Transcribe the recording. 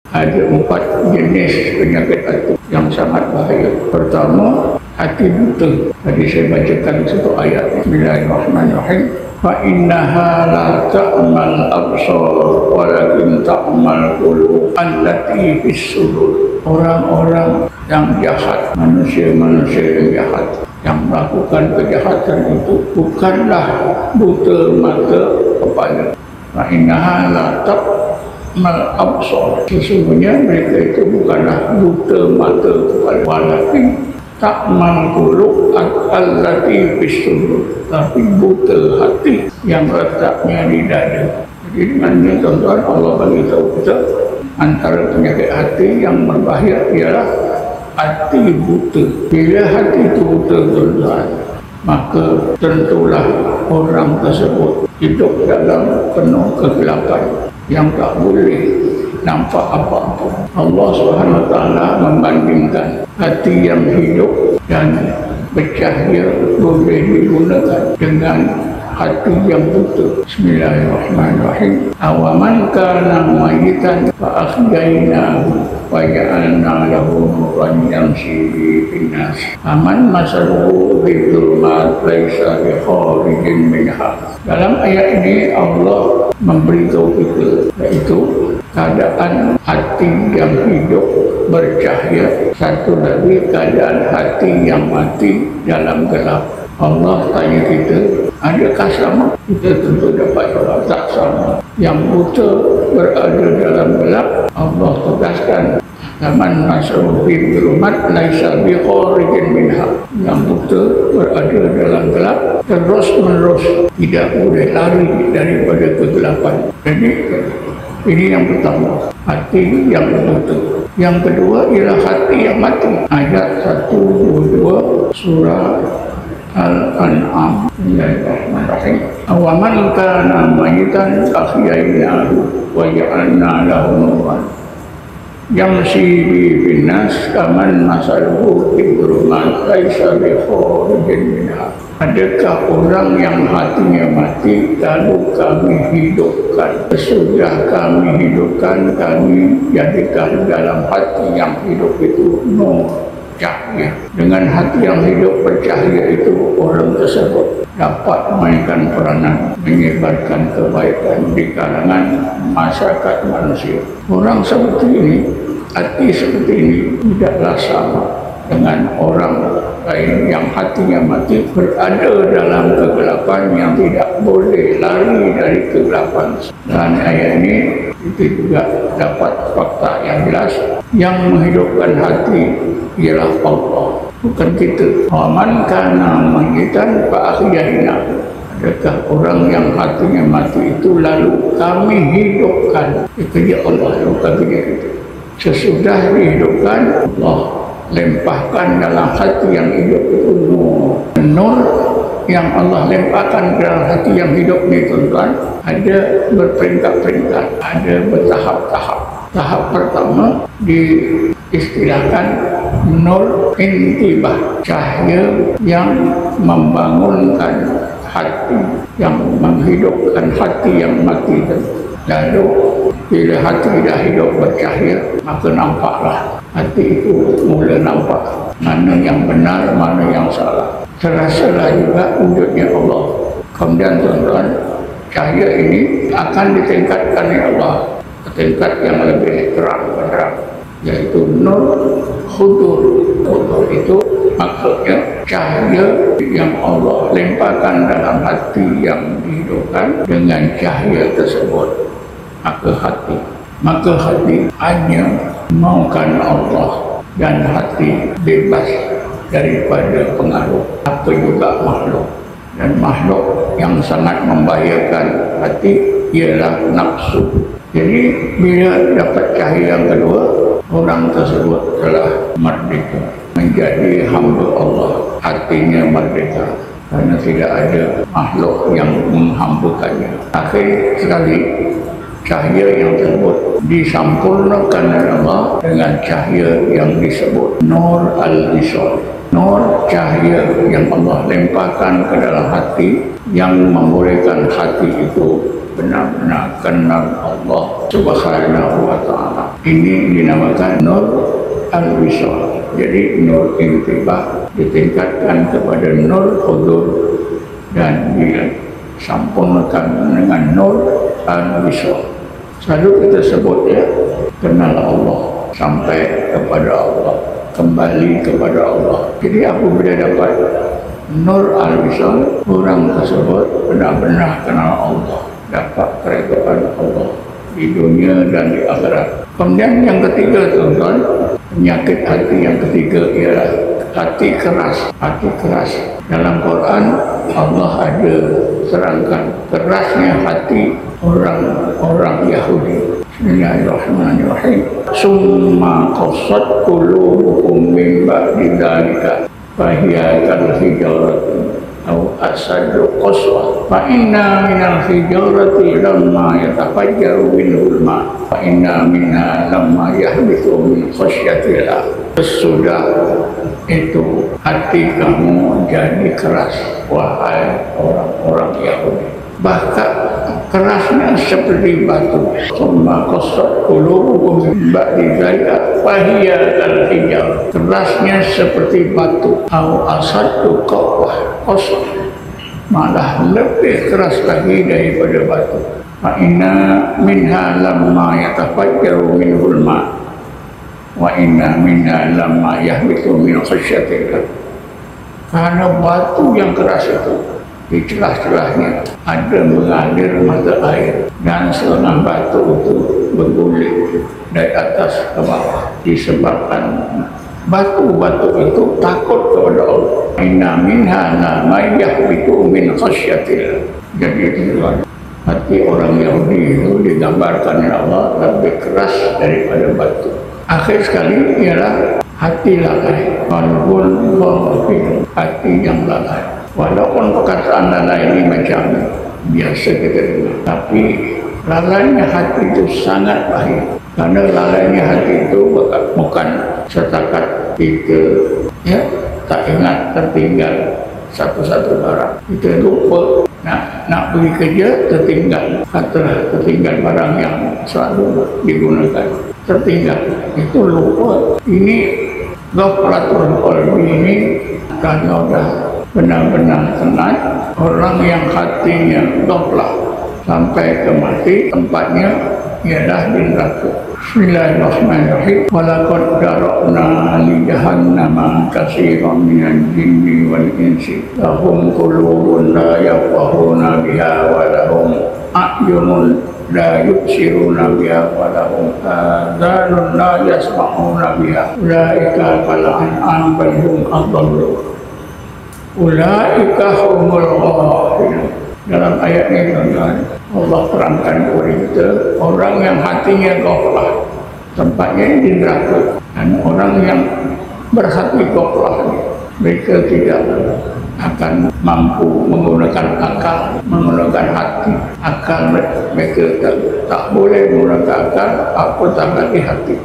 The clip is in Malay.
Ada 4 jenis penyakit hati yang sangat bahaya. Pertama, hati buta. Tadi saya bacakan satu ayat. Bismillahirrahmanirrahim. Fa innaha la ta'mal absar walakin ta'mal qulub allati fis sudur. Orang-orang yang jahat, manusia-manusia yang jahat, yang melakukan kejahatan itu bukanlah buta mata kepala. Fa innaha la ta'mal absar. Sesungguhnya mereka itu bukanlah buta mata kepala, walakin ta'mal qulub allati fis sudur, tapi buta hati yang letaknya di dada. Jadi dengan ini tuan-tuan, Allah bagi tahu kita antara penyakit hati yang berbahaya ialah hati buta. Bila hati itu buta tuan-tuan, maka tentulah orang tersebut hidup dalam penuh kegelapan yang tak boleh nampak apa-apa. Allah SWT membandingkan hati yang hidup dan bercahaya boleh digunakan dengan hati yang buta. Bismillahirrahmanirrahim. Awaman kana mayitan fa ahyaynahu wa ja'alna lahu nuran yamshi bin nas. Aman masaluhu fi dhulumat laisa bi kharijin minha. Dalam ayat ini Allah memberitahu kita, yaitu keadaan hati yang hidup bercahaya, satu lagi keadaan hati yang mati dalam gelap. Allah tanya kita, adakah sama? Kita tentu dapat jawab tak sama. Yang buta berada dalam gelap, Allah tegaskan, zaman masuk fi dhulumat laisa bi kharijin minha. Yang buta berada dalam gelap terus menerus, tidak boleh lari daripada kegelapan. Jadi ini yang pertama, hati yang buta. Yang kedua ialah hati yang mati. Ayat 122 surah Al-An'am. Bismillahirrahmanirrahim. Awaman kana mayitan ahyaynahu wa ja'alna lahu nuran yamshi bin nas kaman masaluhu fi dhulumat laisa bi kharijin minha. Adakah orang yang hatinya mati lalu kami hidupkan? Sesudah kami hidupkan, kami jadikan dalam hati yang hidup itu nur, cahaya. Dengan hati yang hidup bercahaya itu, orang tersebut dapat memainkan peranan menyebarkan kebaikan di kalangan masyarakat manusia. Orang seperti ini, hati seperti ini tidaklah sama dengan orang lain yang hatinya mati berada dalam kegelapan yang tidak boleh lari dari kegelapan. Dan ayat ini kita juga dapat fakta yang jelas, yang menghidupkan hati ialah Allah, bukan kita. Aman kana mayitan fa ahyaynahu. Adakah orang yang hatinya mati itu lalu kami hidupkan? Itu dia Allah, bukan kita. Sesudah dihidupkan, Allah lempahkan dalam hati yang hidup itu nur. Nur yang Allah lempahkan dalam hati yang hidup ini tuan-tuan, ada berperingkat-peringkat, ada bertahap-tahap. Tahap pertama diistilahkan nur intibah, cahaya yang membangunkan hati, yang menghidupkan hati yang mati. Lalu bila hati dah hidup bercahaya, maka nampaklah hati itu mula nampak mana yang benar, mana yang salah. Terasalah juga wujudnya Allah. Kemudian tuan-tuan, cahaya ini akan ditingkatkan oleh Allah ke tingkat yang lebih terang benderang, yaitu nur hudur. Hudur itu maksudnya cahaya yang Allah lempahkan dalam hati yang dihidupkan. Dengan cahaya tersebut, maka hati hanya maukan Allah, dan hati bebas daripada pengaruh apa juga makhluk. Dan makhluk yang sangat membahayakan hati ialah nafsu. Jadi bila dapat cahaya yang kedua, orang tersebut telah merdeka, menjadi hamba Allah. Hatinya merdeka karena tidak ada makhluk yang menghambakannya. Akhir sekali, cahaya yang tersebut disampurnakan oleh Allah dengan cahaya yang disebut Nur al-Wisal. Nur cahaya yang Allah lemparkan ke dalam hati, yang membolehkan hati itu benar-benar kenal Allah Subhanahu wa ta'ala. Ini dinamakan Nur al-Wisal. Jadi Nur intibah ditingkatkan kepada Nur hudur dan disampurnakan dengan Nur al-Wisal. Selalu kita sebut ya, kenal Allah, sampai kepada Allah, kembali kepada Allah. Jadi apabila dapat Nur al-Wisal, orang tersebut benar-benar kenal Allah, dapat keridhaan Allah di dunia dan di akhirat. Kemudian yang ketiga, tuan-tuan, penyakit hati yang ketiga ialah hati keras. Hati keras. Dalam Quran Allah ada terangkan kerasnya hati orang Yahudi. Bismillahirrahmanirrahim. Summa qasat qulubuhum min ba'di dzalika fa hiya kal hijarati aw asadu qaswa fa inna minal hijarati lamma yatafajjaru minhul ma fa inna minha lamma yahbitu min khasyatillah. Sesudah itu hati kamu jadi keras, wahai orang-orang Yahudi. Bahkan kerasnya seperti batu. Summa qasat qulubuhum min ba'di dzalika fa hiya kal hijar. Kerasnya seperti batu. Au asadu qaswa, malah lebih keras lagi daripada batu. Fa inna minha lamma yatafajjaru minhul ma wa inna minha lamma yahbitu min khasyatillah. Karena batu yang keras itu di celah-celahnya ada mengalir mata air, dan setengah batu itu bergulir dari atas ke bawah disebabkan batu-batu itu takut kepada Allah. Inna minha lamma yahbitu min khasyatillah. Jadi itu hati orang Yahudi itu digambarkan oleh Allah lebih keras daripada batu. Akhir sekali ialah hati lalai, walaupun hati yang lalai. Walaupun perkataan lalai ini macam biasa kita dengar, tapi lalainya hati itu sangat bahaya. Karena lalainya hati itu bukan setakat kita tak ingat tertinggal satu-satu barang. Kita lupa nak pergi kerja, tertinggal. Katalah tertinggal barang yang selalu digunakan, tertinggal. Itu lupa. Ini ghaflatul qalbi ini karena sudah benar-benar tenang. Orang yang hatinya ghaflah sampai ke mati, tempatnya ialah di neraka. Bismillahirrahmanirrahim. Walaqad dara'na li jahannama katsiran minal jinni wal insi lahum qulubun la yafqahuna biha wa lahum a'yunun la yubsiruna biha wa lahum adhanun la yasma'una biha ulaika kal an'am bal hum adallu ulaika humul ghafilun. Dalam ayat ini Allah terangkan kepada kita orang yang hatinya ghaflah, tempatnya di neraka. Dan orang yang berhati ghaflah, mereka tidak akan mampu menggunakan akal, menggunakan hati. Akal mereka tak boleh menggunakan akal, apatah lagi hati.